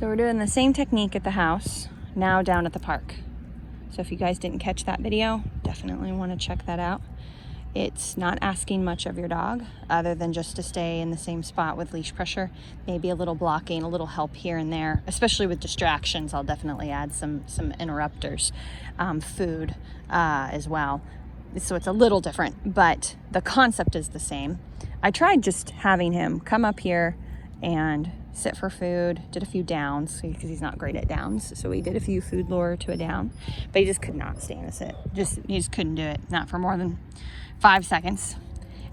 So we're doing the same technique at the house, now down at the park. So if you guys didn't catch that video, definitely want to check that out. It's not asking much of your dog other than just to stay in the same spot with leash pressure, maybe a little blocking, a little help here and there, especially with distractions. I'll definitely add some interrupters, food as well. So it's a little different, but the concept is the same. I tried just having him come up here and sit for food, did a few downs because he's not great at downs. So we did a few food lure to a down, but he just could not stand to sit. He just couldn't do it, not for more than 5 seconds.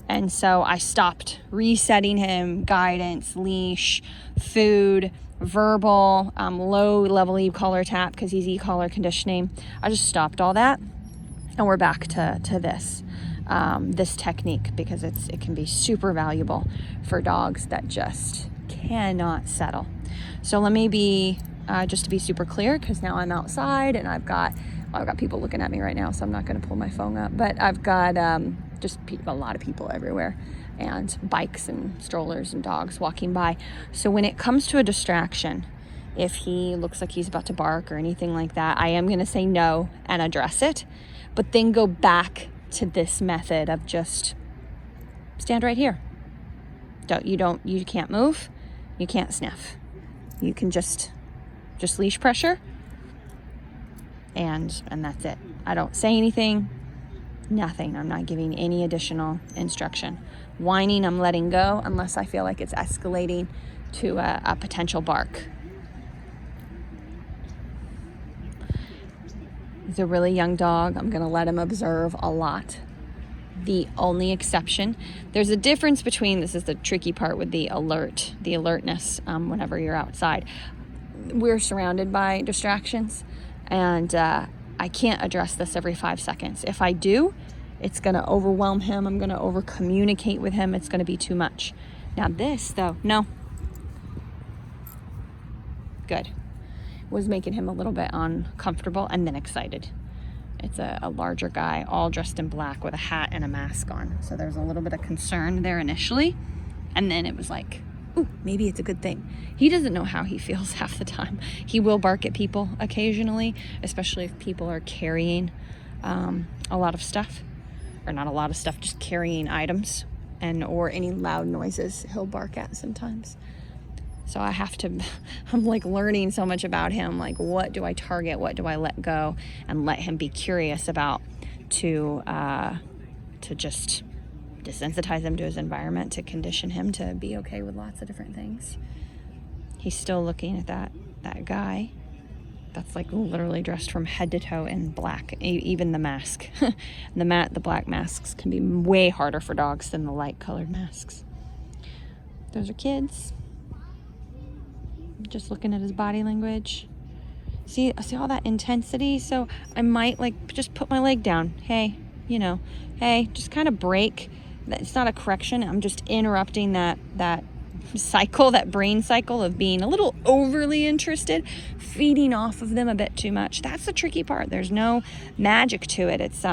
And so I stopped resetting him, guidance, leash, food, verbal, low level e-collar tap because he's e-collar conditioning. I just stopped all that, and we're back to this technique because it can be super valuable for dogs that just cannot settle. So let me be just to be super clear, because now I'm outside and I've got people looking at me right now, so I'm not going to pull my phone up, but I've got just a lot of people everywhere, and bikes and strollers and dogs walking by. So when it comes to a distraction, if he looks like he's about to bark or anything like that, I am going to say no and address it, but then go back to this method of just stand right here. You can't move, you can't sniff. You can just leash pressure, and that's it. I don't say anything, nothing. I'm not giving any additional instruction. Whining, I'm letting go unless I feel like it's escalating to a potential bark. He's a really young dog. I'm gonna let him observe a lot. The only exception, there's a difference between, this is the tricky part with the alertness whenever you're outside. We're surrounded by distractions, and I can't address this every 5 seconds. If I do, it's gonna overwhelm him. I'm gonna over communicate with him. It's gonna be too much. Now this though, no. Good. Was making him a little bit uncomfortable and then excited. It's a larger guy, all dressed in black with a hat and a mask on. So there's a little bit of concern there initially. And then it was like, ooh, maybe it's a good thing. He doesn't know how he feels half the time. He will bark at people occasionally, especially if people are carrying a lot of stuff. Or not a lot of stuff, just carrying items or any loud noises he'll bark at sometimes. So I'm like learning so much about him. Like, what do I target? What do I let go and let him be curious about to just desensitize him to his environment, to condition him to be okay with lots of different things. He's still looking at that guy that's like literally dressed from head to toe in black, even the mask. The black masks can be way harder for dogs than the light colored masks. Those are kids. Just looking at his body language. See all that intensity? So I might like just put my leg down. Hey, just kind of break. It's not a correction. I'm just interrupting that cycle, that brain cycle of being a little overly interested, feeding off of them a bit too much. That's the tricky part. There's no magic to it. It's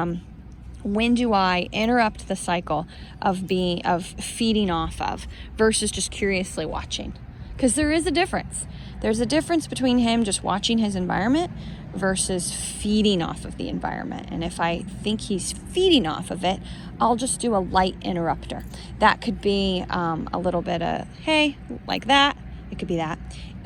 when do I interrupt the cycle of feeding off of versus just curiously watching? Because there is a difference. There's a difference between him just watching his environment versus feeding off of the environment. And if I think he's feeding off of it, I'll just do a light interrupter. That could be a little bit of, hey, like that. It could be that.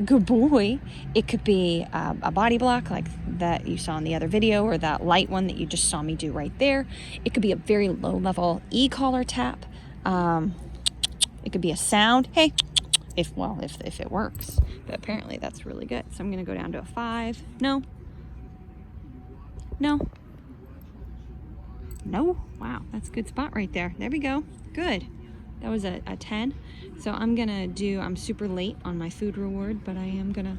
Good boy. It could be a body block like that you saw in the other video, or that light one that you just saw me do right there. It could be a very low level e-collar tap. It could be a sound. Hey. If it works, but apparently that's really good. So I'm gonna go down to a 5. No. Wow, that's a good spot right there. There we go. Good. That was a 10. So I'm super late on my food reward, but I am gonna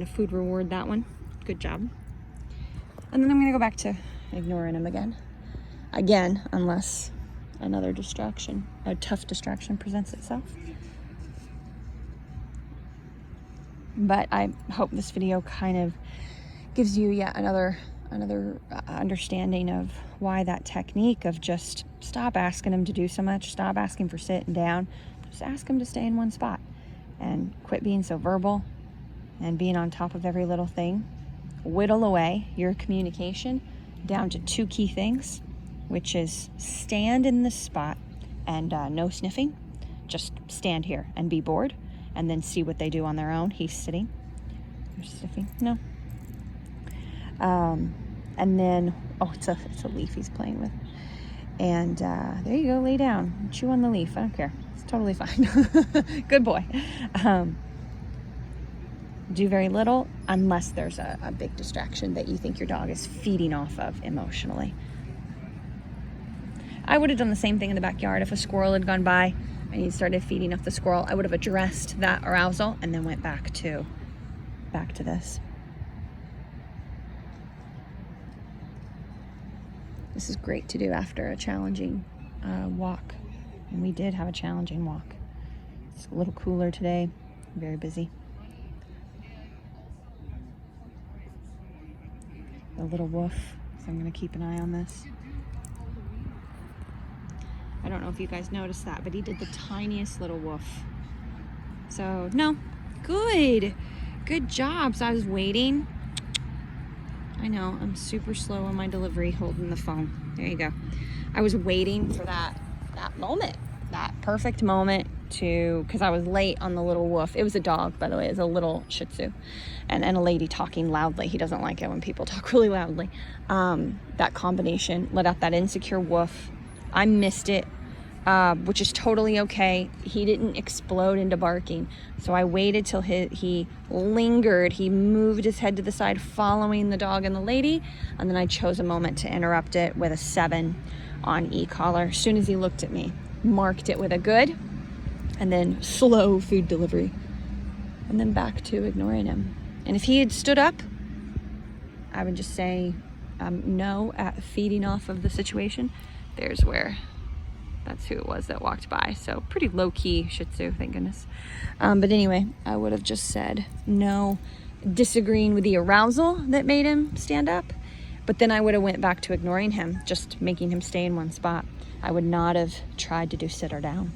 food reward that one. Good job. And then I'm gonna go back to ignoring him again, unless another distraction, a tough distraction presents itself. But I hope this video kind of gives you yet another understanding of why that technique of just stop asking him to do so much, stop asking for sit and down, just ask him to stay in one spot. and quit being so verbal and being on top of every little thing. Whittle away your communication down to 2 key things, which is stand in this spot and no sniffing. Just stand here and be bored, and then see what they do on their own. He's sitting. You're sniffing? No. And then, oh, it's a leaf he's playing with. And there you go, lay down. Chew on the leaf. I don't care. It's totally fine. Good boy. Do very little unless there's a big distraction that you think your dog is feeding off of emotionally. I would have done the same thing in the backyard. If a squirrel had gone by and he started feeding off the squirrel, I would have addressed that arousal and then went back to this. This is great to do after a challenging walk. And we did have a challenging walk. It's a little cooler today, very busy. The little woof, so I'm gonna keep an eye on this. I don't know if you guys noticed that, but he did the tiniest little woof. So, no, good job. So I was waiting. I know, I'm super slow on my delivery holding the phone. There you go. I was waiting for that moment, that perfect moment because I was late on the little woof. It was a dog, by the way. It was a little Shih Tzu. And a lady talking loudly. He doesn't like it when people talk really loudly. That combination let out that insecure woof. I missed it, which is totally okay. He didn't explode into barking. So I waited till he lingered. He moved his head to the side, following the dog and the lady. And then I chose a moment to interrupt it with a 7 on e-collar. As soon as he looked at me, marked it with a good, and then slow food delivery. And then back to ignoring him. And if he had stood up, I would just say no at feeding off of the situation. That's who it was that walked by. So pretty low-key Shih Tzu, thank goodness. But anyway, I would have just said no, disagreeing with the arousal that made him stand up. But then I would have went back to ignoring him, just making him stay in one spot. I would not have tried to do sit or down.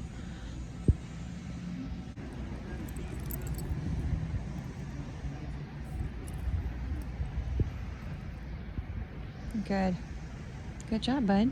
Good job, bud.